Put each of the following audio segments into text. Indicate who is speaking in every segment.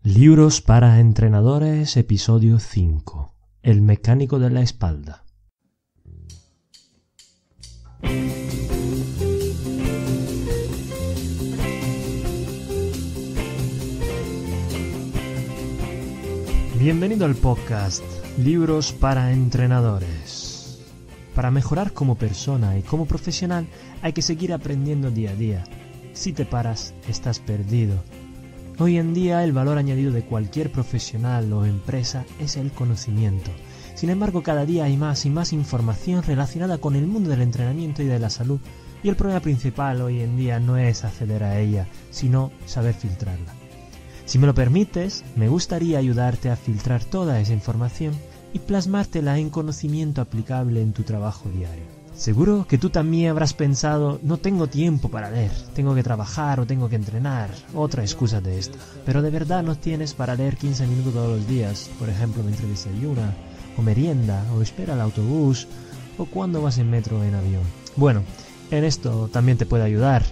Speaker 1: Libros para entrenadores, episodio 5. El mecánico de la espalda. Bienvenido al podcast Libros para entrenadores. Para mejorar como persona y como profesional hay que seguir aprendiendo día a día. Si te paras, estás perdido. Hoy en día el valor añadido de cualquier profesional o empresa es el conocimiento. Sin embargo, cada día hay más y más información relacionada con el mundo del entrenamiento y de la salud, y el problema principal hoy en día no es acceder a ella, sino saber filtrarla. Si me lo permites, me gustaría ayudarte a filtrar toda esa información y plasmártela en conocimiento aplicable en tu trabajo diario. Seguro que tú también habrás pensado, no tengo tiempo para leer, tengo que trabajar o tengo que entrenar, otra excusa de esta. Pero de verdad no tienes para leer 15 minutos todos los días, por ejemplo mientras desayuna, o merienda, o espera el autobús, o cuando vas en metro o en avión. Bueno, en esto también te puedo ayudar,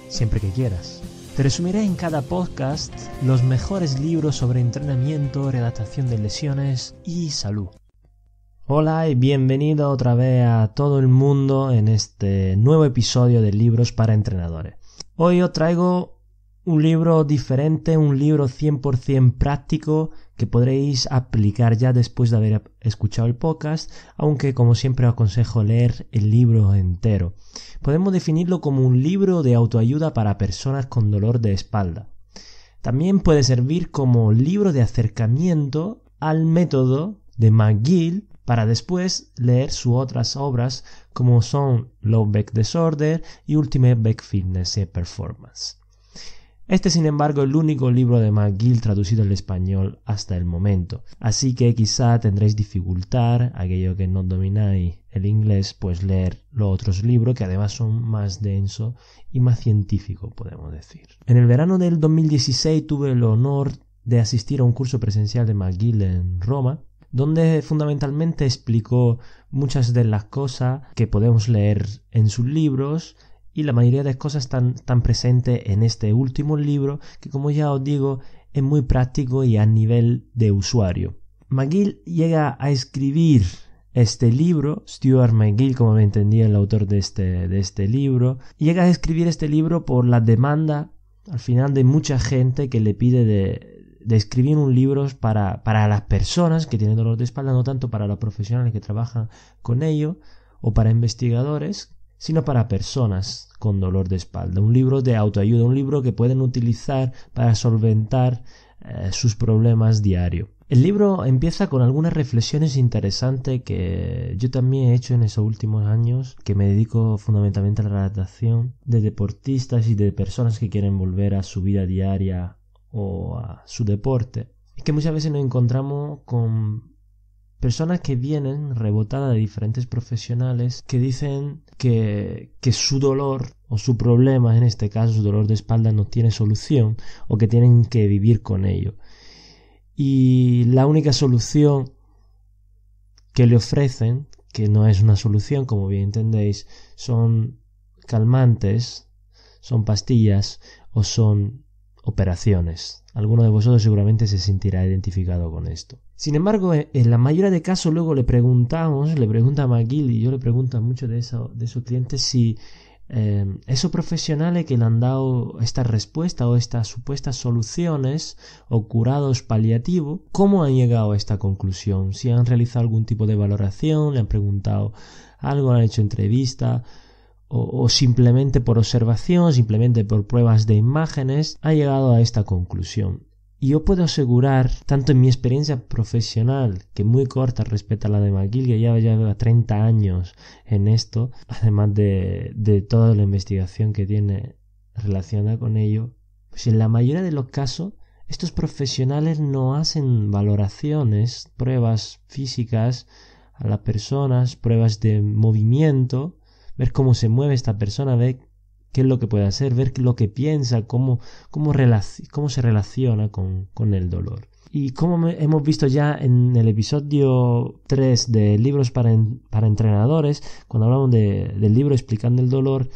Speaker 1: siempre que quieras. Te resumiré en cada podcast los mejores libros sobre entrenamiento, redactación de lesiones y salud. Hola y bienvenido otra vez a todo el mundo en este nuevo episodio de Libros para Entrenadores. Hoy os traigo un libro diferente, un libro 100% práctico que podréis aplicar ya después de haber escuchado el podcast, aunque como siempre os aconsejo leer el libro entero. Podemos definirlo como un libro de autoayuda para personas con dolor de espalda. También puede servir como libro de acercamiento al método de McGill para después leer sus otras obras como son Low Back Disorder y Ultimate Back Fitness and Performance. Este, sin embargo, es el único libro de McGill traducido al español hasta el momento, así que quizá tendréis dificultad, aquello que no domináis el inglés, pues leer los otros libros que además son más densos y más científicos, podemos decir. En el verano del 2016 tuve el honor de asistir a un curso presencial de McGill en Roma, donde fundamentalmente explicó muchas de las cosas que podemos leer en sus libros y la mayoría de cosas están presentes en este último libro que, como ya os digo, es muy práctico y a nivel de usuario. McGill llega a escribir este libro, Stuart McGill, como me entendía el autor de este libro, llega a escribir este libro por la demanda al final de mucha gente que le pide de escribir un libro para las personas que tienen dolor de espalda, no tanto para los profesionales que trabajan con ello o para investigadores, sino para personas con dolor de espalda. Un libro de autoayuda, un libro que pueden utilizar para solventar sus problemas diarios. El libro empieza con algunas reflexiones interesantes que yo también he hecho en esos últimos años, que me dedico fundamentalmente a la redactación de deportistas y de personas que quieren volver a su vida diaria o a su deporte. Es que muchas veces nos encontramos con personas que vienen rebotadas de diferentes profesionales que dicen que su dolor o su problema, en este caso su dolor de espalda, no tiene solución o que tienen que vivir con ello. Y la única solución que le ofrecen, que no es una solución como bien entendéis, son calmantes, son pastillas o son operaciones. Alguno de vosotros seguramente se sentirá identificado con esto. Sin embargo, en la mayoría de casos luego le pregunta a McGill, y yo le pregunto a muchos de esos clientes si esos profesionales que le han dado esta respuesta o estas supuestas soluciones o curados paliativos, ¿cómo han llegado a esta conclusión? Si han realizado algún tipo de valoración, le han preguntado algo, han hecho entrevista o simplemente por observación, simplemente por pruebas de imágenes, ha llegado a esta conclusión. Y yo puedo asegurar, tanto en mi experiencia profesional, que es muy corta respecto a la de McGill, que ya lleva 30 años en esto, además de toda la investigación que tiene relacionada con ello, pues en la mayoría de los casos, estos profesionales no hacen valoraciones, pruebas físicas a las personas, pruebas de movimiento, ver cómo se mueve esta persona, ver qué es lo que puede hacer, ver lo que piensa, cómo se relaciona con el dolor. Y como hemos visto ya en el episodio 3 de Libros para entrenadores, cuando hablamos del libro explicando el dolor,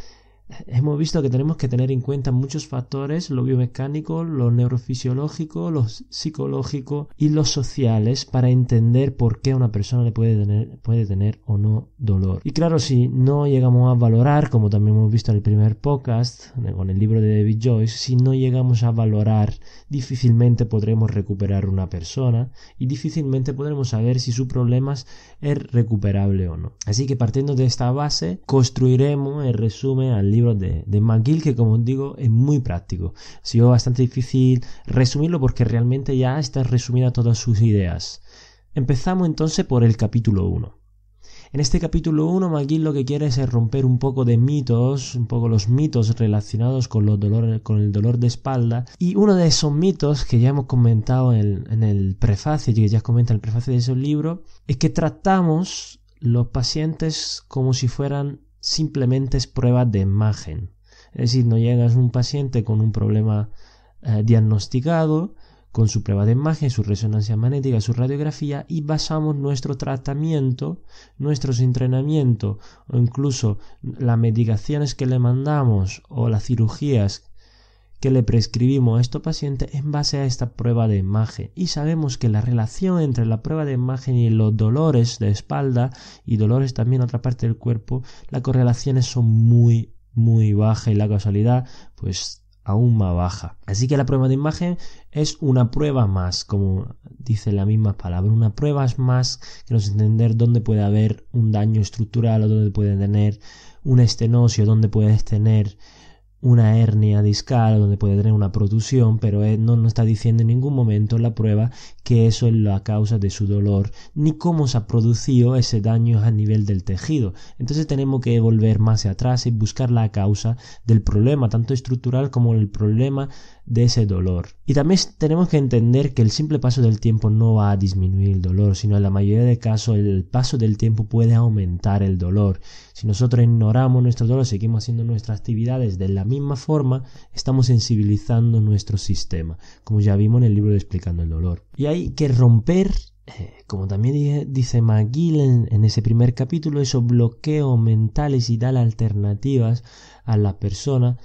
Speaker 1: hemos visto que tenemos que tener en cuenta muchos factores, lo biomecánico, lo neurofisiológico, lo psicológico y los sociales para entender por qué una persona le puede tener o no dolor. Y claro, si no llegamos a valorar, como también hemos visto en el primer podcast con el libro de David Joyce, si no llegamos a valorar, difícilmente podremos recuperar una persona y difícilmente podremos saber si su problema es recuperable o no. Así que partiendo de esta base, construiremos el resumen al libro de McGill, que como os digo es muy práctico. Ha sido bastante difícil resumirlo porque realmente ya está resumida todas sus ideas. Empezamos entonces por el capítulo 1. En este capítulo 1 McGill lo que quiere es romper un poco de mitos, un poco los mitos relacionados con el dolor de espalda, y uno de esos mitos que ya hemos comentado en el prefacio, que ya comenta el prefacio de ese libro, es que tratamos los pacientes como si fueran simplemente pruebas de imagen. Es decir, no llegas a un paciente con un problema diagnosticado, con su prueba de imagen, su resonancia magnética, su radiografía, y basamos nuestro tratamiento, nuestros entrenamientos o incluso las medicaciones que le mandamos o las cirugías que le prescribimos a estos pacientes en base a esta prueba de imagen. Y sabemos que la relación entre la prueba de imagen y los dolores de espalda y dolores también en otra parte del cuerpo, las correlaciones son muy bajas y la causalidad pues aún más baja. Así que la prueba de imagen es una prueba más, como dice la misma palabra, una prueba más que nos entender dónde puede haber un daño estructural o dónde puede tener una estenosis, dónde puedes tener una hernia discal, donde puede tener una protusión, pero no está diciendo en ningún momento en la prueba que eso es la causa de su dolor, ni cómo se ha producido ese daño a nivel del tejido. Entonces tenemos que volver más hacia atrás y buscar la causa del problema, tanto estructural como el problema de ese dolor. Y también tenemos que entender que el simple paso del tiempo no va a disminuir el dolor, sino en la mayoría de casos el paso del tiempo puede aumentar el dolor. Si nosotros ignoramos nuestro dolor, seguimos haciendo nuestras actividades de la misma forma, estamos sensibilizando nuestro sistema, como ya vimos en el libro de Explicando el Dolor. Y hay que romper, como también dice McGill en ese primer capítulo, esos bloqueos mentales y dar alternativas a la persona.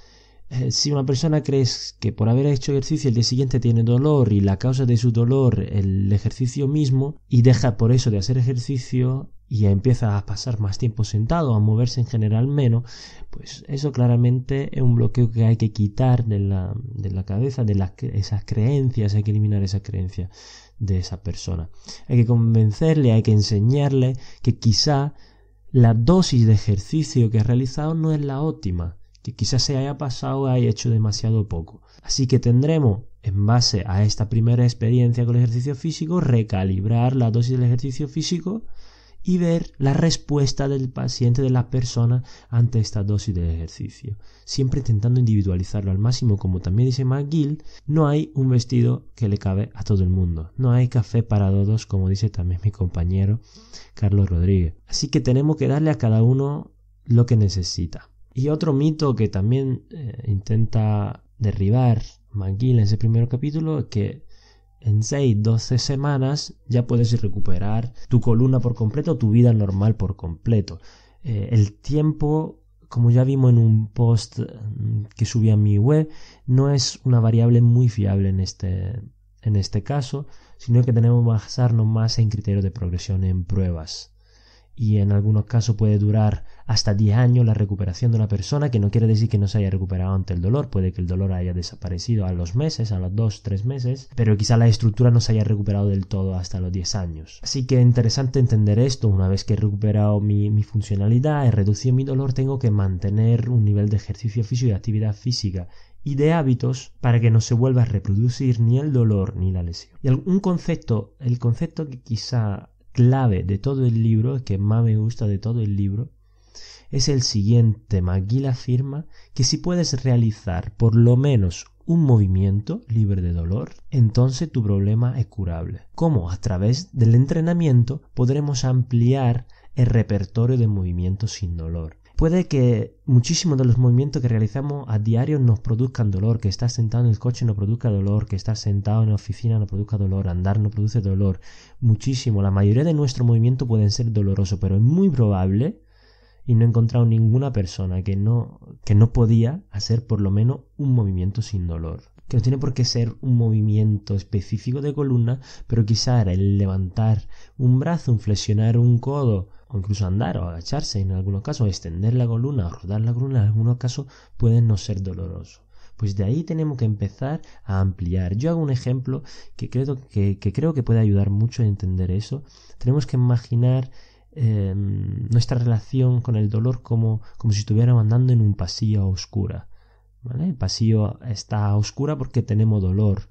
Speaker 1: Si una persona cree que por haber hecho ejercicio el día siguiente tiene dolor y la causa de su dolor el ejercicio mismo, y deja por eso de hacer ejercicio y empieza a pasar más tiempo sentado, a moverse en general menos, pues eso claramente es un bloqueo que hay que quitar de la cabeza, esas creencias, hay que eliminar esas creencias de esa persona. Hay que convencerle, hay que enseñarle que quizá la dosis de ejercicio que ha realizado no es la óptima, que quizás se haya pasado o haya hecho demasiado poco. Así que tendremos, en base a esta primera experiencia con el ejercicio físico, recalibrar la dosis del ejercicio físico y ver la respuesta del paciente, de la persona, ante esta dosis de ejercicio. Siempre intentando individualizarlo al máximo, como también dice McGill, no hay un vestido que le cabe a todo el mundo. No hay café para todos, como dice también mi compañero Carlos Rodríguez. Así que tenemos que darle a cada uno lo que necesita. Y otro mito que también intenta derribar McGill en ese primer capítulo es que en 6-12 semanas ya puedes recuperar tu columna por completo, tu vida normal por completo. El tiempo, como ya vimos en un post que subí a mi web, no es una variable muy fiable en este caso, sino que tenemos que basarnos más en criterios de progresión, en pruebas. Y en algunos casos puede durar hasta 10 años la recuperación de una persona, que no quiere decir que no se haya recuperado ante el dolor. Puede que el dolor haya desaparecido a los meses, a los 2-3 meses, pero quizá la estructura no se haya recuperado del todo hasta los 10 años. Así que es interesante entender esto. Una vez que he recuperado mi funcionalidad, he reducido mi dolor, tengo que mantener un nivel de ejercicio físico y de actividad física y de hábitos para que no se vuelva a reproducir ni el dolor ni la lesión. Y el concepto que quizá clave de todo el libro, que más me gusta de todo el libro, es el siguiente. McGill afirma que si puedes realizar por lo menos un movimiento libre de dolor, entonces tu problema es curable. ¿Cómo? A través del entrenamiento podremos ampliar el repertorio de movimientos sin dolor. Puede que muchísimos de los movimientos que realizamos a diario nos produzcan dolor, que estar sentado en el coche no produzca dolor, que estar sentado en la oficina no produzca dolor, andar no produce dolor. Muchísimo, la mayoría de nuestros movimientos pueden ser dolorosos, pero es muy probable y no he encontrado ninguna persona que no podía hacer por lo menos un movimiento sin dolor. Que no tiene por qué ser un movimiento específico de columna, pero quizá era el levantar un brazo, un flexionar un codo, o incluso andar o agacharse en algunos casos, extender la columna o rodar la columna en algunos casos pueden no ser dolorosos. Pues de ahí tenemos que empezar a ampliar. Yo hago un ejemplo que creo que puede ayudar mucho a entender eso. Tenemos que imaginar nuestra relación con el dolor como si estuviéramos andando en un pasillo a oscura, ¿vale? El pasillo está a oscura porque tenemos dolor.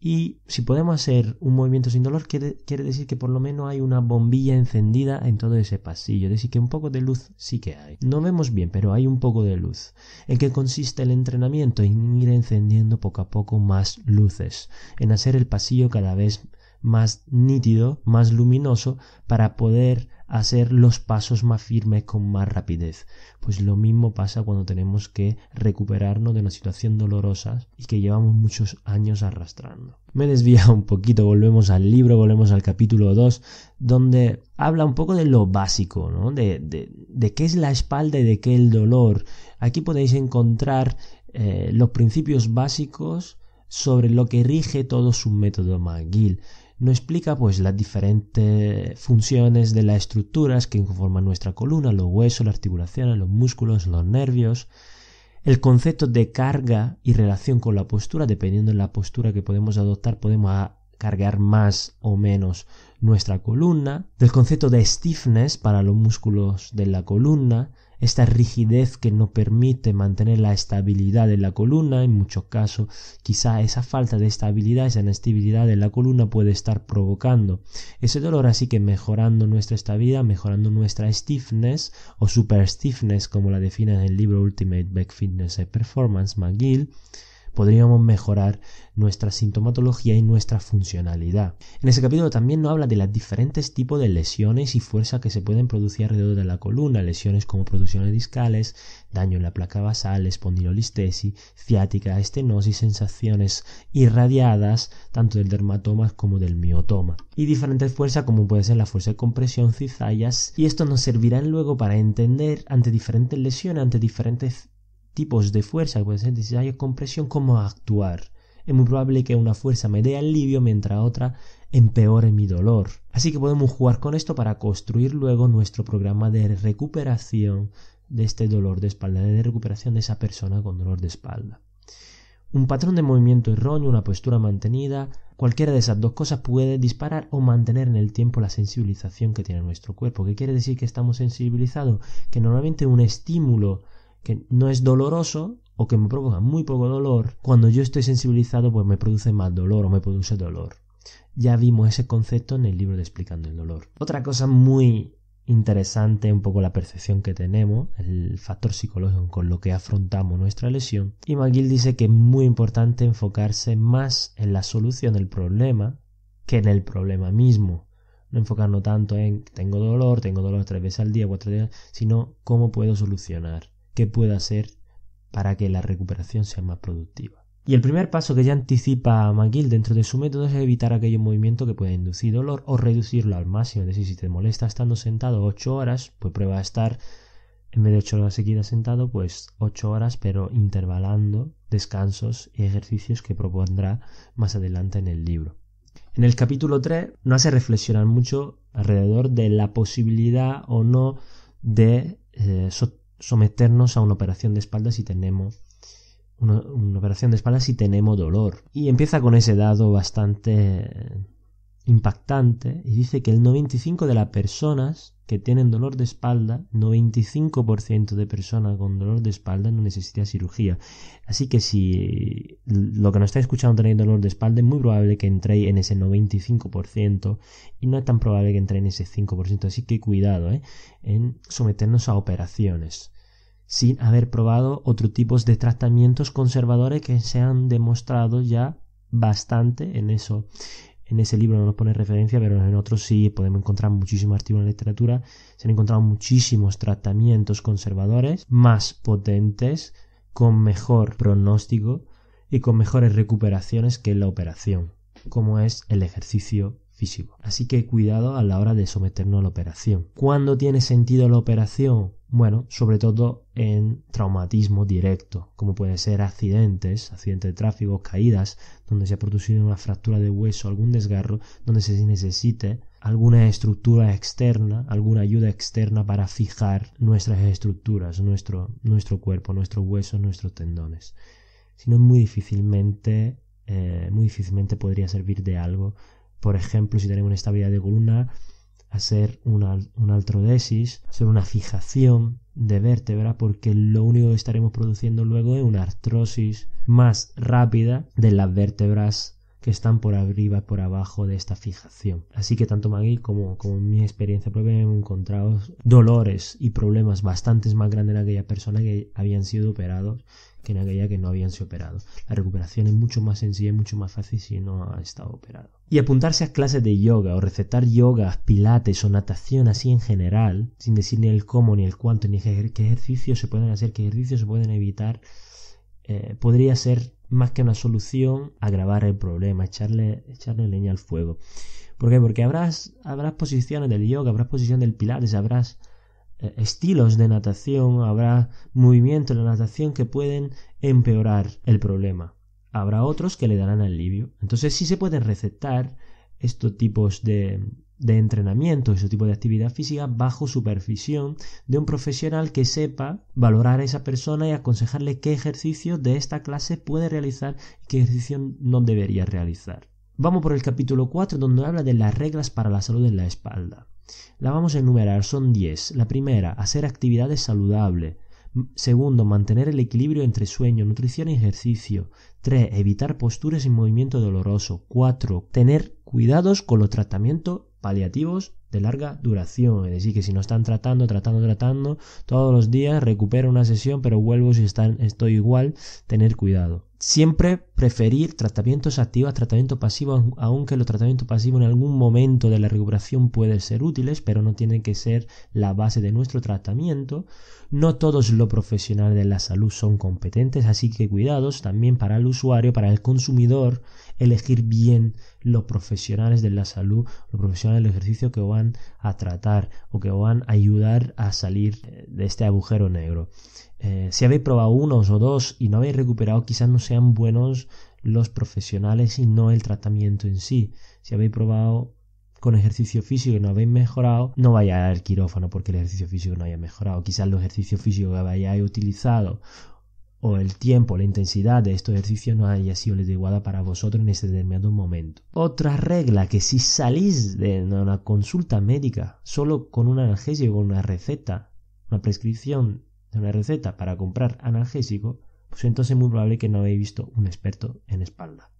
Speaker 1: Y si podemos hacer un movimiento sin dolor, quiere decir que por lo menos hay una bombilla encendida en todo ese pasillo. Es decir, que un poco de luz sí que hay. No vemos bien, pero hay un poco de luz. ¿En qué consiste el entrenamiento? En ir encendiendo poco a poco más luces. En hacer el pasillo cada vez más nítido, más luminoso, para poder hacer los pasos más firmes con más rapidez. Pues lo mismo pasa cuando tenemos que recuperarnos de una situación dolorosa y que llevamos muchos años arrastrando. Me he desviado un poquito, volvemos al libro, volvemos al capítulo 2, donde habla un poco de lo básico, ¿no? De qué es la espalda y de qué el dolor. Aquí podéis encontrar los principios básicos sobre lo que rige todo su método McGill. Nos explica pues las diferentes funciones de las estructuras que conforman nuestra columna, los huesos, las articulaciones, los músculos, los nervios, el concepto de carga y relación con la postura. Dependiendo de la postura que podemos adoptar, podemos cargar más o menos nuestra columna, del concepto de stiffness para los músculos de la columna, esta rigidez que no permite mantener la estabilidad de la columna. En muchos casos quizá esa falta de estabilidad, esa inestabilidad de la columna puede estar provocando ese dolor, así que mejorando nuestra estabilidad, mejorando nuestra stiffness o super stiffness, como la define en el libro Ultimate Back Fitness and Performance McGill, podríamos mejorar nuestra sintomatología y nuestra funcionalidad. En ese capítulo también nos habla de los diferentes tipos de lesiones y fuerza que se pueden producir alrededor de la columna, lesiones como protrusiones discales, daño en la placa basal, espondilolistesis, ciática, estenosis, sensaciones irradiadas tanto del dermatoma como del miotoma, y diferentes fuerzas como puede ser la fuerza de compresión, cizallas, y esto nos servirá luego para entender ante diferentes lesiones, ante diferentes tipos de fuerza, puede ser cizallas, compresión, cómo actuar. Es muy probable que una fuerza me dé alivio mientras otra empeore mi dolor. Así que podemos jugar con esto para construir luego nuestro programa de recuperación de este dolor de espalda, de recuperación de esa persona con dolor de espalda. Un patrón de movimiento erróneo, una postura mantenida, cualquiera de esas dos cosas puede disparar o mantener en el tiempo la sensibilización que tiene nuestro cuerpo. ¿Qué quiere decir que estamos sensibilizados? Que normalmente un estímulo que no es doloroso o que me provoca muy poco dolor, cuando yo estoy sensibilizado pues me produce más dolor o me produce dolor. Ya vimos ese concepto en el libro de Explicando el Dolor. Otra cosa muy interesante, un poco la percepción que tenemos, el factor psicológico con lo que afrontamos nuestra lesión. Y McGill dice que es muy importante enfocarse más en la solución del problema que en el problema mismo. No enfocarnos tanto en tengo dolor 3 veces al día, 4 días, sino cómo puedo solucionar. ¿Qué puedo hacer para que la recuperación sea más productiva? Y el primer paso que ya anticipa McGill dentro de su método es evitar aquellos movimientos que pueden inducir dolor o reducirlo al máximo. Es decir, si te molesta estando sentado 8 horas, pues prueba a estar, en vez de 8 horas seguidas sentado, pues 8 horas, pero intervalando descansos y ejercicios que propondrá más adelante en el libro. En el capítulo 3 nos hace reflexionar mucho alrededor de la posibilidad o no de someternos a una operación de espalda si tenemos una operación de espalda si tenemos dolor. Y empieza con ese dado bastante impactante y dice que el 95% de las personas que tienen dolor de espalda, 95% de personas con dolor de espalda no necesitan cirugía. Así que si lo que nos está escuchando tenéis dolor de espalda, es muy probable que entréis en ese 95% y no es tan probable que entréis en ese 5%. Así que cuidado en someternos a operaciones sin haber probado otros tipos de tratamientos conservadores que se han demostrado ya bastante en eso. En ese libro no nos pone referencia, pero en otros sí podemos encontrar muchísimos artículos en la literatura. Se han encontrado muchísimos tratamientos conservadores más potentes, con mejor pronóstico y con mejores recuperaciones que la operación, como es el ejercicio físico. Así que cuidado a la hora de someternos a la operación. ¿Cuándo tiene sentido la operación? Bueno, sobre todo en traumatismo directo, como puede ser accidentes de tráfico, caídas, donde se ha producido una fractura de hueso, algún desgarro, donde se necesite alguna estructura externa, alguna ayuda externa para fijar nuestras estructuras, nuestro cuerpo, nuestros huesos, nuestros tendones. Si no, muy difícilmente podría servir de algo. Por ejemplo, si tenemos inestabilidad de columna, hacer una artrodesis, hacer una fijación de vértebra, porque lo único que estaremos produciendo luego es una artrosis más rápida de las vértebras que están por arriba y por abajo de esta fijación. Así que tanto McGill como en mi experiencia propia hemos encontrado dolores y problemas bastante más grandes en aquellas personas que habían sido operados que en aquella que no habían sido operados. La recuperación es mucho más sencilla y mucho más fácil si no ha estado operado. Y apuntarse a clases de yoga o recetar yoga, pilates o natación así en general, sin decir ni el cómo, ni el cuánto, ni qué ejercicios se pueden hacer, qué ejercicios se pueden evitar, podría ser más que una solución agravar el problema, echarle leña al fuego. ¿Por qué? Porque habrás posiciones del yoga, habrás posiciones del pilates, habrás estilos de natación, habrá movimientos de la natación que pueden empeorar el problema. Habrá otros que le darán alivio. Entonces sí se pueden recetar estos tipos de entrenamiento, este tipo de actividad física bajo supervisión de un profesional que sepa valorar a esa persona y aconsejarle qué ejercicio de esta clase puede realizar y qué ejercicio no debería realizar. Vamos por el capítulo 4, donde habla de las reglas para la salud en la espalda. La vamos a enumerar, son 10. La primera, hacer actividades saludables. Segundo, mantener el equilibrio entre sueño, nutrición y ejercicio. 3. Evitar posturas y movimiento doloroso. 4. Tener cuidados con los tratamientos paliativos de larga duración, es decir, que si no están tratando todos los días, recupero una sesión pero vuelvo si estoy igual, tener cuidado. Siempre preferir tratamientos activos a tratamientos pasivos, aunque los tratamientos pasivos en algún momento de la recuperación pueden ser útiles, pero no tienen que ser la base de nuestro tratamiento. No todos los profesionales de la salud son competentes, así que cuidados también para el usuario, para el consumidor, elegir bien los profesionales de la salud, los profesionales del ejercicio que van a tratar o que van a ayudar a salir de este agujero negro. Si habéis probado unos o dos y no habéis recuperado, quizás no sean buenos los profesionales y no el tratamiento en sí. Si habéis probado con ejercicio físico y no habéis mejorado, no vayáis al quirófano porque el ejercicio físico no haya mejorado. Quizás los ejercicios físicos que hayáis utilizado o el tiempo, la intensidad de estos ejercicios no haya sido la adecuada para vosotros en ese determinado momento. Otra regla, que si salís de una consulta médica solo con un analgésico, con una receta, una prescripción de una receta para comprar analgésico, pues entonces es muy probable que no habéis visto un experto en espalda.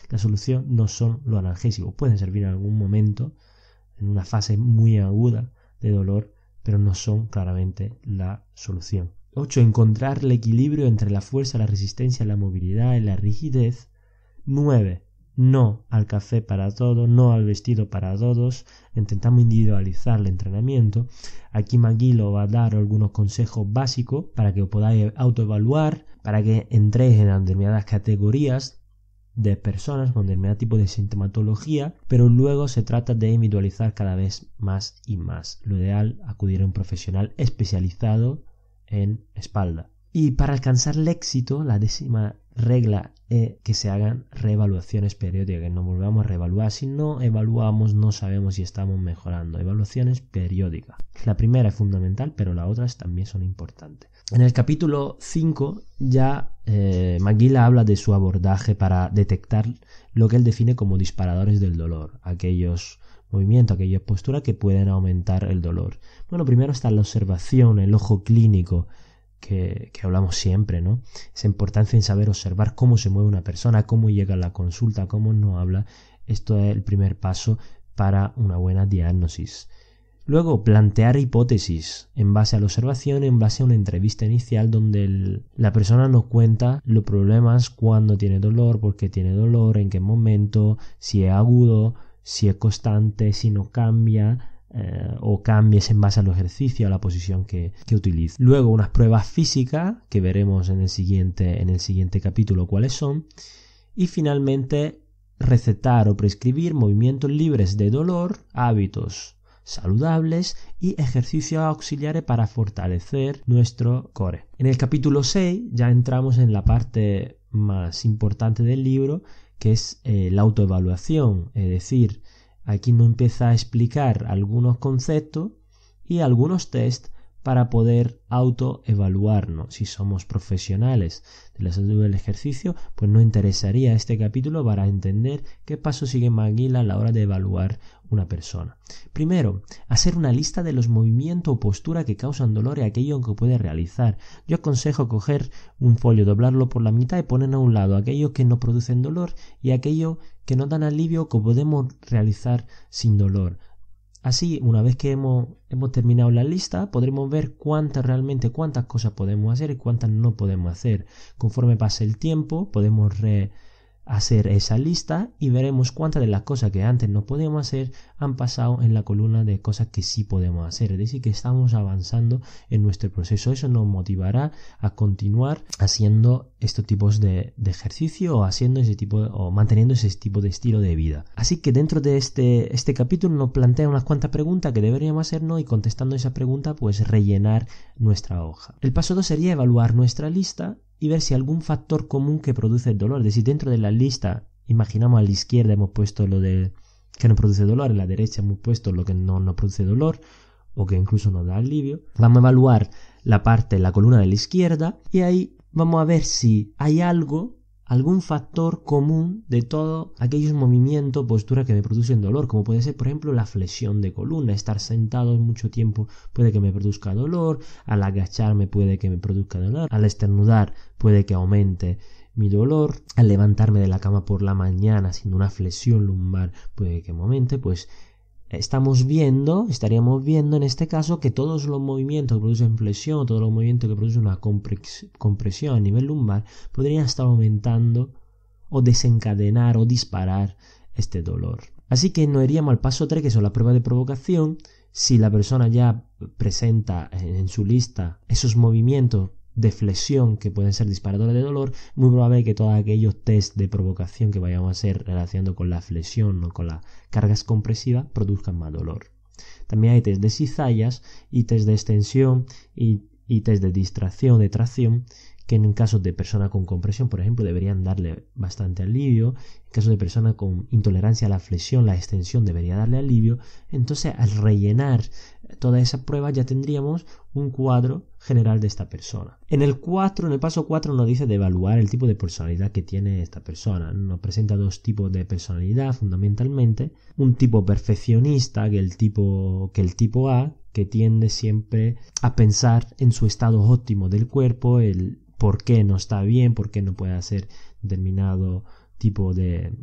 Speaker 1: La solución no son los analgésicos, pueden servir en algún momento, en una fase muy aguda de dolor, pero no son claramente la solución. 8. Encontrar el equilibrio entre la fuerza, la resistencia, la movilidad y la rigidez. 9. No al café para todos, no al vestido para todos. Intentamos individualizar el entrenamiento. Aquí McGill os va a dar algunos consejos básicos para que os podáis autoevaluar, para que entréis en determinadas categorías de personas con determinado tipo de sintomatología, pero luego se trata de individualizar cada vez más y más. Lo ideal, acudir a un profesional especializado en espalda. Y para alcanzar el éxito, la 10ª regla es que se hagan reevaluaciones periódicas, que nos volvamos a reevaluar. Si no evaluamos, no sabemos si estamos mejorando. Evaluaciones periódicas. La primera es fundamental, pero las otras también son importantes. En el capítulo 5 ya McGill habla de su abordaje para detectar lo que él define como disparadores del dolor, aquellos movimientos, aquellas posturas que pueden aumentar el dolor. Bueno, primero está la observación, el ojo clínico, que hablamos siempre, ¿no? Esa importancia en saber observar cómo se mueve una persona, cómo llega a la consulta, cómo no habla. Esto es el primer paso para una buena diagnosis. Luego, plantear hipótesis en base a la observación, en base a una entrevista inicial donde la persona nos cuenta los problemas, cuándo tiene dolor, por qué tiene dolor, en qué momento, si es agudo, si es constante, si no cambia, o cambies en base a los ejercicios, a la posición que utiliza. Luego unas pruebas físicas que veremos en el siguiente capítulo cuáles son. Y finalmente recetar o prescribir movimientos libres de dolor, hábitos saludables y ejercicios auxiliares para fortalecer nuestro core. En el capítulo 6 ya entramos en la parte más importante del libro, que es la autoevaluación, es decir, aquí nos empieza a explicar algunos conceptos y algunos tests para poder autoevaluarnos. Si somos profesionales de la salud del ejercicio, pues nos interesaría este capítulo para entender qué pasos sigue McGill a la hora de evaluar una persona. Primero, hacer una lista de los movimientos o posturas que causan dolor y aquello que puede realizar. Yo aconsejo coger un folio, doblarlo por la mitad y poner a un lado aquellos que no producen dolor y aquellos que nos dan alivio que podemos realizar sin dolor. Así, una vez que hemos terminado la lista, podremos ver cuántas cosas podemos hacer y cuántas no podemos hacer. Conforme pase el tiempo, podemos hacer esa lista y veremos cuántas de las cosas que antes no podíamos hacer han pasado en la columna de cosas que sí podemos hacer. Es decir, que estamos avanzando en nuestro proceso. Eso nos motivará a continuar haciendo estos tipos de ejercicio o manteniendo ese tipo de estilo de vida. Así que dentro de este capítulo nos plantea unas cuantas preguntas que deberíamos hacernos y contestando esa pregunta pues rellenar nuestra hoja. El paso 2 sería evaluar nuestra lista y ver si algún factor común que produce el dolor. Es decir, dentro de la lista, imaginamos a la izquierda hemos puesto lo de que no produce dolor, a la derecha hemos puesto lo que no produce dolor o que incluso nos da alivio. Vamos a evaluar la columna de la izquierda y ahí vamos a ver si hay algún factor común de todos aquellos movimientos, posturas que me producen dolor, como puede ser, por ejemplo, la flexión de columna. Estar sentado mucho tiempo puede que me produzca dolor, al agacharme puede que me produzca dolor, al estornudar puede que aumente mi dolor, al levantarme de la cama por la mañana haciendo una flexión lumbar puede que me aumente. Pues estaríamos viendo en este caso que todos los movimientos que producen flexión, todos los movimientos que producen una compresión a nivel lumbar podrían estar aumentando o desencadenar o disparar este dolor. Así que nos iríamos al paso 3, que son las pruebas de provocación. Si la persona ya presenta en su lista esos movimientos de flexión que pueden ser disparadores de dolor, muy probable que todos aquellos test de provocación que vayamos a hacer relacionando con la flexión o con las cargas compresivas produzcan más dolor. También hay test de cizallas y test de extensión y test de distracción, de tracción, que en casos de persona con compresión, por ejemplo, deberían darle bastante alivio. En caso de persona con intolerancia a la flexión, la extensión debería darle alivio. Entonces, al rellenar toda esa prueba ya tendríamos un cuadro general de esta persona. En el paso 4 nos dice de evaluar el tipo de personalidad que tiene esta persona. Nos presenta dos tipos de personalidad fundamentalmente. Un tipo perfeccionista, que el tipo A, que tiende siempre a pensar en su estado óptimo del cuerpo, el por qué no está bien, por qué no puede hacer determinado tipo de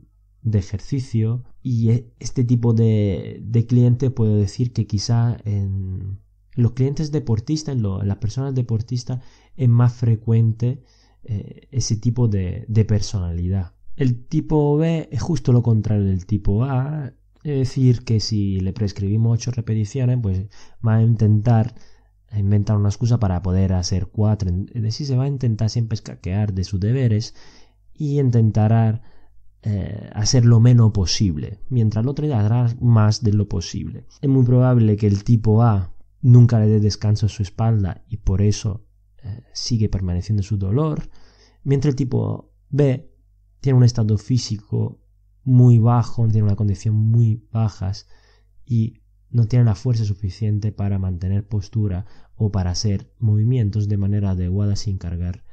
Speaker 1: ejercicio. Y este tipo de cliente puedo decir que quizá en los clientes deportistas, en las personas deportistas, es más frecuente ese tipo de personalidad. El tipo B es justo lo contrario del tipo A, es decir, que si le prescribimos 8 repeticiones, pues va a intentar inventar una excusa para poder hacer 4, es decir, se va a intentar siempre escaquear de sus deberes y intentará hacer lo menos posible, mientras el otro hará más de lo posible. Es muy probable que el tipo A nunca le dé descanso a su espalda y por eso sigue permaneciendo su dolor, mientras el tipo B tiene un estado físico muy bajo, tiene una condición muy bajas y no tiene la fuerza suficiente para mantener postura o para hacer movimientos de manera adecuada sin cargar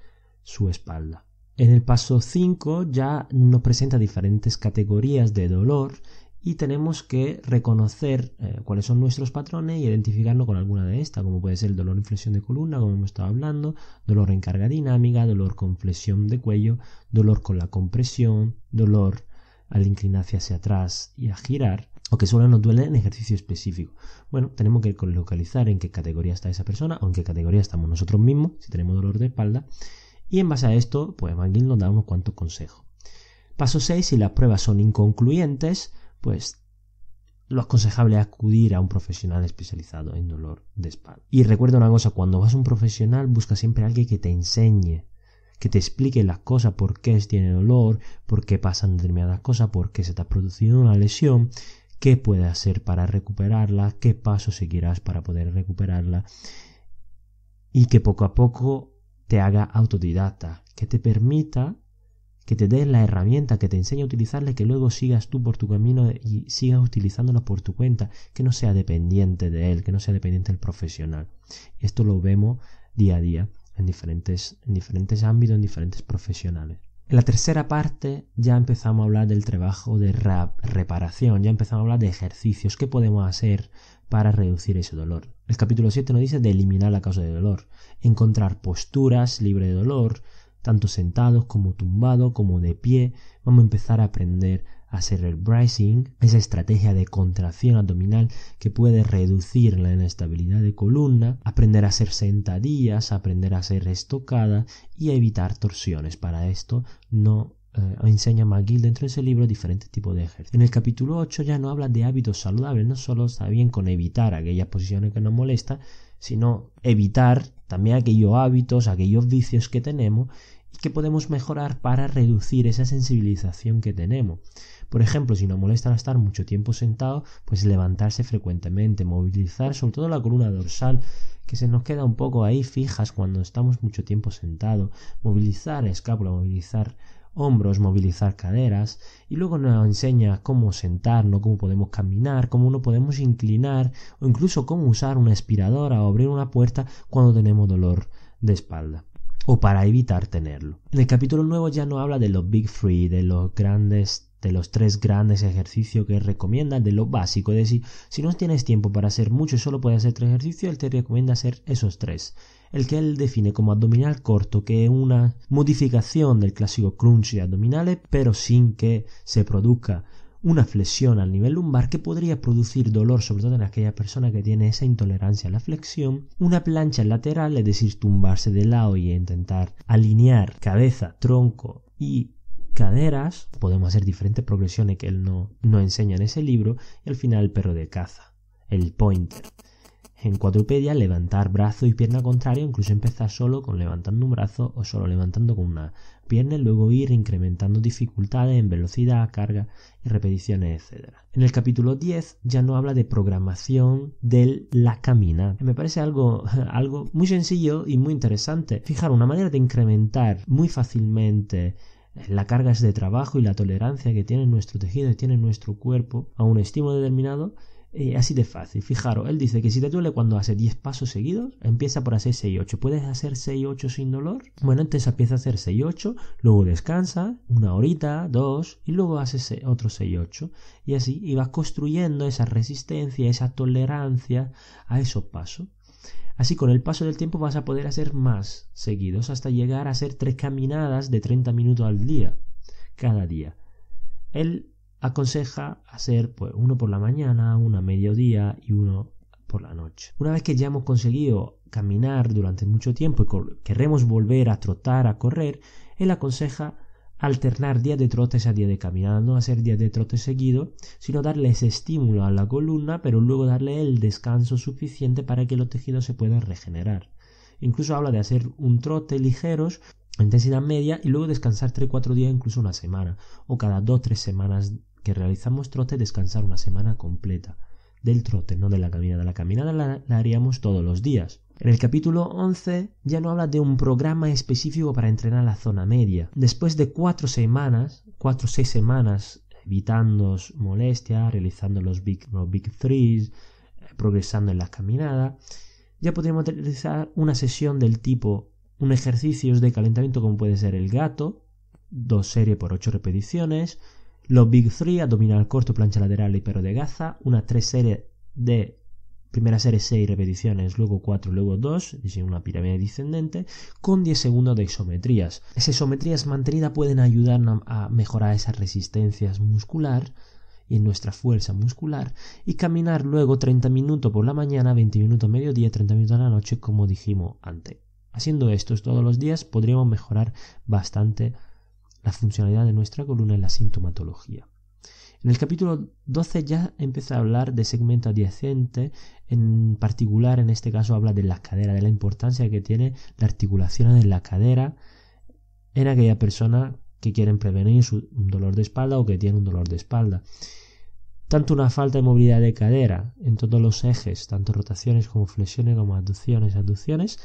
Speaker 1: su espalda. En el paso 5 ya nos presenta diferentes categorías de dolor y tenemos que reconocer cuáles son nuestros patrones y identificarnos con alguna de estas, como puede ser el dolor en flexión de columna, como hemos estado hablando, dolor en carga dinámica, dolor con flexión de cuello, dolor con la compresión, dolor al inclinarse hacia atrás y a girar, o que solo nos duele en ejercicio específico. Bueno, tenemos que localizar en qué categoría está esa persona o en qué categoría estamos nosotros mismos, si tenemos dolor de espalda, y en base a esto, pues McGill nos da unos cuantos consejos. Paso 6, si las pruebas son inconcluyentes, pues lo aconsejable es acudir a un profesional especializado en dolor de espalda. Y recuerda una cosa, cuando vas a un profesional, busca siempre a alguien que te enseñe, que te explique las cosas, por qué tiene dolor, por qué pasan determinadas cosas, por qué se te ha producido una lesión, qué puedes hacer para recuperarla, qué pasos seguirás para poder recuperarla, y que poco a poco te haga autodidacta, que te permita, que te dé la herramienta, que te enseñe a utilizarla y que luego sigas tú por tu camino y sigas utilizándola por tu cuenta, que no sea dependiente de él, que no sea dependiente del profesional. Esto lo vemos día a día en diferentes ámbitos, en diferentes profesionales. En la tercera parte ya empezamos a hablar del trabajo de reparación, ya empezamos a hablar de ejercicios, qué podemos hacer para reducir ese dolor. El capítulo 7 nos dice de eliminar la causa de dolor, encontrar posturas libres de dolor, tanto sentados como tumbados, como de pie. Vamos a empezar a aprender a hacer el bracing, esa estrategia de contracción abdominal que puede reducir la inestabilidad de columna, aprender a hacer sentadillas, aprender a hacer estocadas y a evitar torsiones. Para esto enseña McGill dentro de ese libro diferentes tipos de ejercicios. En el capítulo 8 ya no habla de hábitos saludables, no solo está bien con evitar aquellas posiciones que nos molestan, sino evitar también aquellos hábitos, aquellos vicios que tenemos y que podemos mejorar para reducir esa sensibilización que tenemos. Por ejemplo, si nos molesta estar mucho tiempo sentado, pues levantarse frecuentemente, movilizar sobre todo la columna dorsal, que se nos queda un poco ahí fijas cuando estamos mucho tiempo sentados, movilizar escápula, movilizar hombros, movilizar caderas, y luego nos enseña cómo sentarnos, cómo podemos caminar, cómo nos podemos inclinar o incluso cómo usar una aspiradora o abrir una puerta cuando tenemos dolor de espalda o para evitar tenerlo. En el capítulo nuevo ya no habla de los Big Three, de los 3 grandes ejercicios que recomienda, de lo básico, es decir, si no tienes tiempo para hacer mucho y solo puedes hacer 3 ejercicios, él te recomienda hacer esos 3. El que él define como abdominal corto, que es una modificación del clásico crunch de abdominales, pero sin que se produzca una flexión al nivel lumbar que podría producir dolor, sobre todo en aquella persona que tiene esa intolerancia a la flexión. Una plancha lateral, es decir, tumbarse de lado y intentar alinear cabeza, tronco y caderas. Podemos hacer diferentes progresiones que él no enseña en ese libro. Y al final el perro de caza, el pointer. En cuadrupedia, levantar brazo y pierna contraria, incluso empezar solo con levantando un brazo o solo levantando con una pierna y luego ir incrementando dificultades en velocidad, carga y repeticiones, etc. En el capítulo 10 ya no habla de programación de la caminata. Me parece algo muy sencillo y muy interesante. Fijar una manera de incrementar muy fácilmente la carga de trabajo y la tolerancia que tiene nuestro tejido y tiene nuestro cuerpo a un estímulo determinado. Así de fácil. Fijaros, él dice que si te duele cuando haces 10 pasos seguidos, empieza por hacer 6 y 8. ¿Puedes hacer 6 y 8 sin dolor? Bueno, entonces empieza a hacer 6 y 8, luego descansa, 1 horita, 2, y luego haces otro 6 y 8. Y así, y vas construyendo esa resistencia, esa tolerancia a esos pasos. Así, con el paso del tiempo vas a poder hacer más seguidos, hasta llegar a hacer 3 caminadas de 30 minutos al día, cada día. Él aconseja hacer pues uno por la mañana, uno a mediodía y uno por la noche. Una vez que ya hemos conseguido caminar durante mucho tiempo y queremos volver a trotar, a correr, él aconseja alternar días de trotes a días de caminada, no hacer días de trote seguido, sino darle ese estímulo a la columna, pero luego darle el descanso suficiente para que los tejidos se puedan regenerar. Incluso habla de hacer un trote ligeros, intensidad media, y luego descansar 3-4 días, incluso una semana, o cada 2-3 semanas que realizamos trote, descansar una semana completa del trote, no de la caminada. La caminada la haríamos todos los días. En el capítulo 11 ya no habla de un programa específico para entrenar la zona media. Después de 4 o 6 semanas evitando molestias, realizando los Big Threes, progresando en la caminada, ya podríamos realizar una sesión del tipo un ejercicio de calentamiento como puede ser el gato, 2 series por 8 repeticiones, los Big 3, abdominal corto, plancha lateral y perro de caza, una 3 series de primera serie 6 repeticiones, luego 4, luego 2, es decir, una pirámide descendente, con 10 segundos de isometrías. Esas isometrías mantenidas pueden ayudar a mejorar esa resistencia muscular y nuestra fuerza muscular, y caminar luego 30 minutos por la mañana, 20 minutos a mediodía, 30 minutos a la noche, como dijimos antes. Haciendo esto todos los días podríamos mejorar bastante la funcionalidad de nuestra columna y la sintomatología. En el capítulo 12 ya empieza a hablar de segmento adyacente, en particular en este caso habla de la cadera, de la importancia que tiene la articulación de la cadera en aquella persona que quieren prevenir un dolor de espalda o que tiene un dolor de espalda. tanto una falta de movilidad de cadera en todos los ejes, tanto rotaciones como flexiones, como abducciones,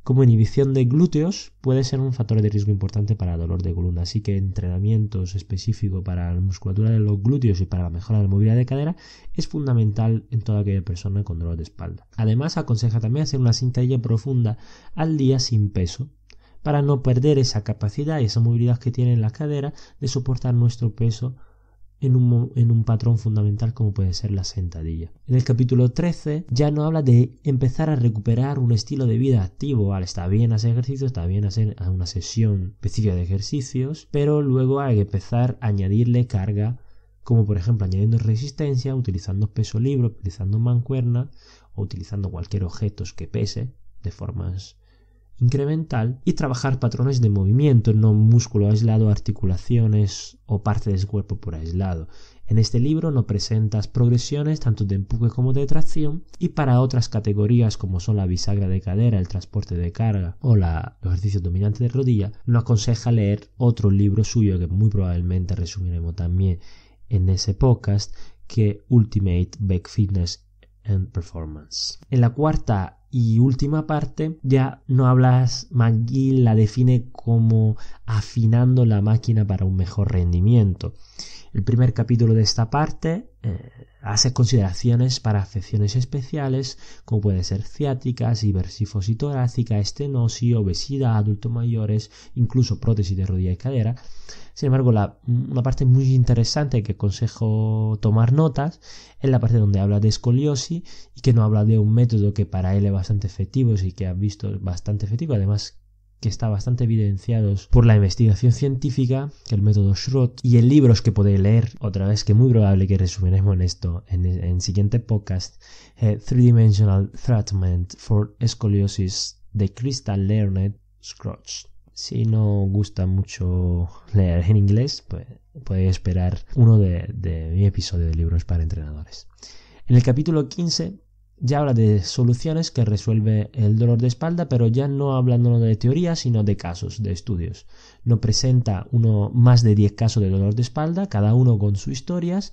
Speaker 1: como inhibición de glúteos puede ser un factor de riesgo importante para el dolor de columna. Así que entrenamientos específicos para la musculatura de los glúteos y para la mejora de la movilidad de cadera es fundamental en toda aquella persona con dolor de espalda. Además, aconseja también hacer una sentadilla profunda al día sin peso, para no perder esa capacidad y esa movilidad que tiene la cadera de soportar nuestro peso en un patrón fundamental como puede ser la sentadilla. En el capítulo 13 ya nos habla de empezar a recuperar un estilo de vida activo. Vale, está bien hacer ejercicio, está bien hacer una sesión específica de ejercicios, pero luego hay que empezar a añadirle carga, como por ejemplo añadiendo resistencia, utilizando peso libre, utilizando mancuerna o utilizando cualquier objeto que pese de formas incremental, y trabajar patrones de movimiento, no músculo aislado, articulaciones o parte del cuerpo por aislado. En este libro nos presentas progresiones tanto de empuje como de tracción, y para otras categorías como son la bisagra de cadera, el transporte de carga o los ejercicios dominantes de rodilla, nos aconseja leer otro libro suyo que muy probablemente resumiremos también en ese podcast, que Ultimate Back Fitness and Performance. En la cuarta y última parte ya no hablas, McGill la define como afinando la máquina para un mejor rendimiento. El primer capítulo de esta parte hace consideraciones para afecciones especiales como pueden ser ciáticas, hipersifosis torácica, estenosis, obesidad, adultos mayores, incluso prótesis de rodilla y cadera. Sin embargo, una parte muy interesante que aconsejo tomar notas es la parte donde habla de escoliosis y que nos habla de un método que para él es bastante efectivo y que ha visto bastante efectivo, además que está bastante evidenciado por la investigación científica, que el método Schrott, y en libros que podéis leer otra vez, que muy probable que resumiremos en esto en siguiente podcast, Three Dimensional Treatment for Scoliosis de Crystal Learned Scrooge. Si no os gusta mucho leer en inglés, pues podéis esperar uno de mi episodio de libros para entrenadores. En el capítulo 15 ya habla de soluciones que resuelve el dolor de espalda, pero ya no hablando de teoría, sino de casos, de estudios. Nos presenta más de 10 casos de dolor de espalda, cada uno con sus historias,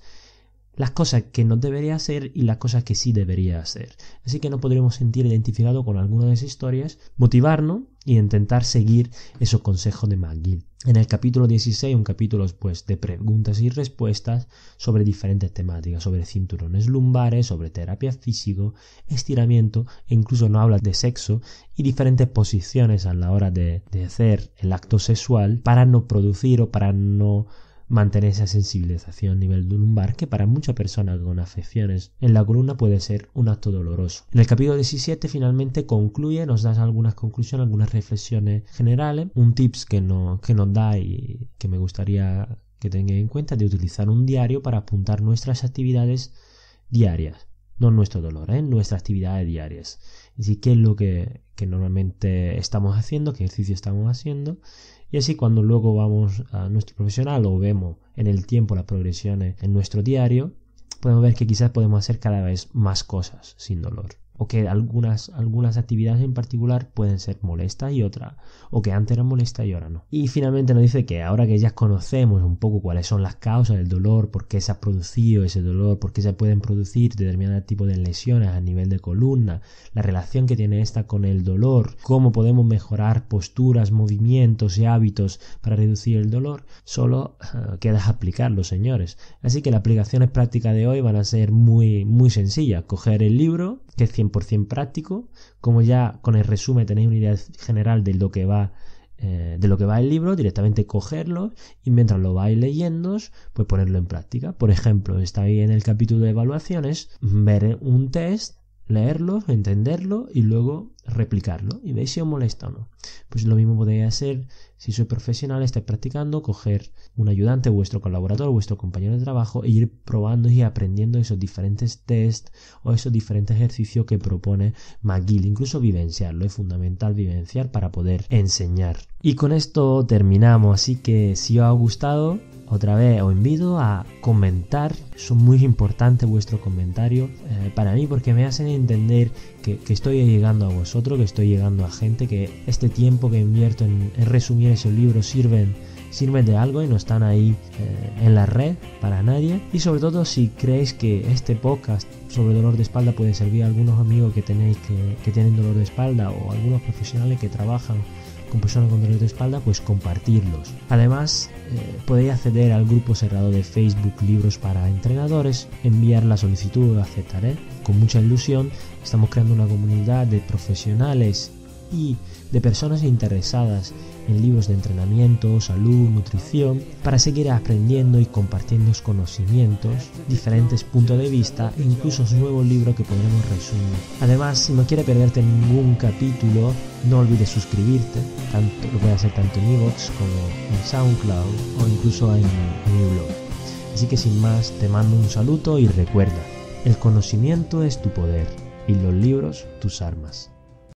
Speaker 1: las cosas que no debería hacer y las cosas que sí debería hacer. Así que nos podremos sentir identificados con alguna de esas historias, motivarnos y intentar seguir esos consejos de McGill. En el capítulo 16, un capítulo pues, de preguntas y respuestas sobre diferentes temáticas, sobre cinturones lumbares, sobre terapia físico, estiramiento, e incluso nos habla de sexo y diferentes posiciones a la hora de hacer el acto sexual para no producir o para no mantener esa sensibilización a nivel lumbar, que para muchas personas con afecciones en la columna puede ser un acto doloroso. En el capítulo 17 finalmente concluye, nos da algunas conclusiones, algunas reflexiones generales, un tips que nos da y que me gustaría que tengáis en cuenta, de utilizar un diario para apuntar nuestras actividades diarias, no nuestro dolor, nuestras actividades diarias. Es decir, qué es lo que normalmente estamos haciendo, qué ejercicio estamos haciendo. Y así cuando luego vamos a nuestro profesional o vemos en el tiempo las progresiones en nuestro diario, podemos ver que quizás podemos hacer cada vez más cosas sin dolor. O que algunas actividades en particular pueden ser molestas y otras, o que antes eran molestas y ahora no. Y finalmente nos dice que ahora que ya conocemos un poco cuáles son las causas del dolor, por qué se ha producido ese dolor, por qué se pueden producir determinados tipos de lesiones a nivel de columna, la relación que tiene esta con el dolor, cómo podemos mejorar posturas, movimientos y hábitos para reducir el dolor, solo queda aplicarlo, señores. Así que las aplicaciones prácticas de hoy van a ser muy, muy sencillas. Coger el libro, que es 100% práctico, como ya con el resumen tenéis una idea general de lo que va el libro, directamente cogerlo y mientras lo vais leyendo, pues ponerlo en práctica. Por ejemplo, está ahí en el capítulo de evaluaciones, ver un test, leerlo, entenderlo y luego replicarlo y veis si os molesta o no. Pues lo mismo podéis hacer si sois profesional, estáis practicando, coger un ayudante, vuestro colaborador, vuestro compañero de trabajo e ir probando y aprendiendo esos diferentes tests o esos diferentes ejercicios que propone McGill. Incluso vivenciarlo, es fundamental vivenciar para poder enseñar. Y con esto terminamos, así que si os ha gustado, otra vez os invito a comentar. Son muy importantes vuestros comentarios para mí, porque me hacen entender que estoy llegando a vosotros, que estoy llegando a gente, que este tiempo que invierto en resumir esos libros sirven sirven de algo y no están ahí en la red para nadie. Y sobre todo, si creéis que este podcast sobre dolor de espalda puede servir a algunos amigos que tenéis que tienen dolor de espalda, o algunos profesionales que trabajan con personas con dolor de espalda, pues compartirlos. Además, podéis acceder al grupo cerrado de Facebook Libros para Entrenadores, enviar la solicitud, lo aceptaré con mucha ilusión. Estamos creando una comunidad de profesionales y de personas interesadas en libros de entrenamiento, salud, nutrición, para seguir aprendiendo y compartiendo conocimientos, diferentes puntos de vista e incluso nuevos libros que podremos resumir. Además, si no quieres perderte ningún capítulo, no olvides suscribirte, lo puedes hacer tanto en iVoox como en SoundCloud o incluso en mi blog. Así que sin más, te mando un saludo y recuerda, el conocimiento es tu poder y los libros tus armas.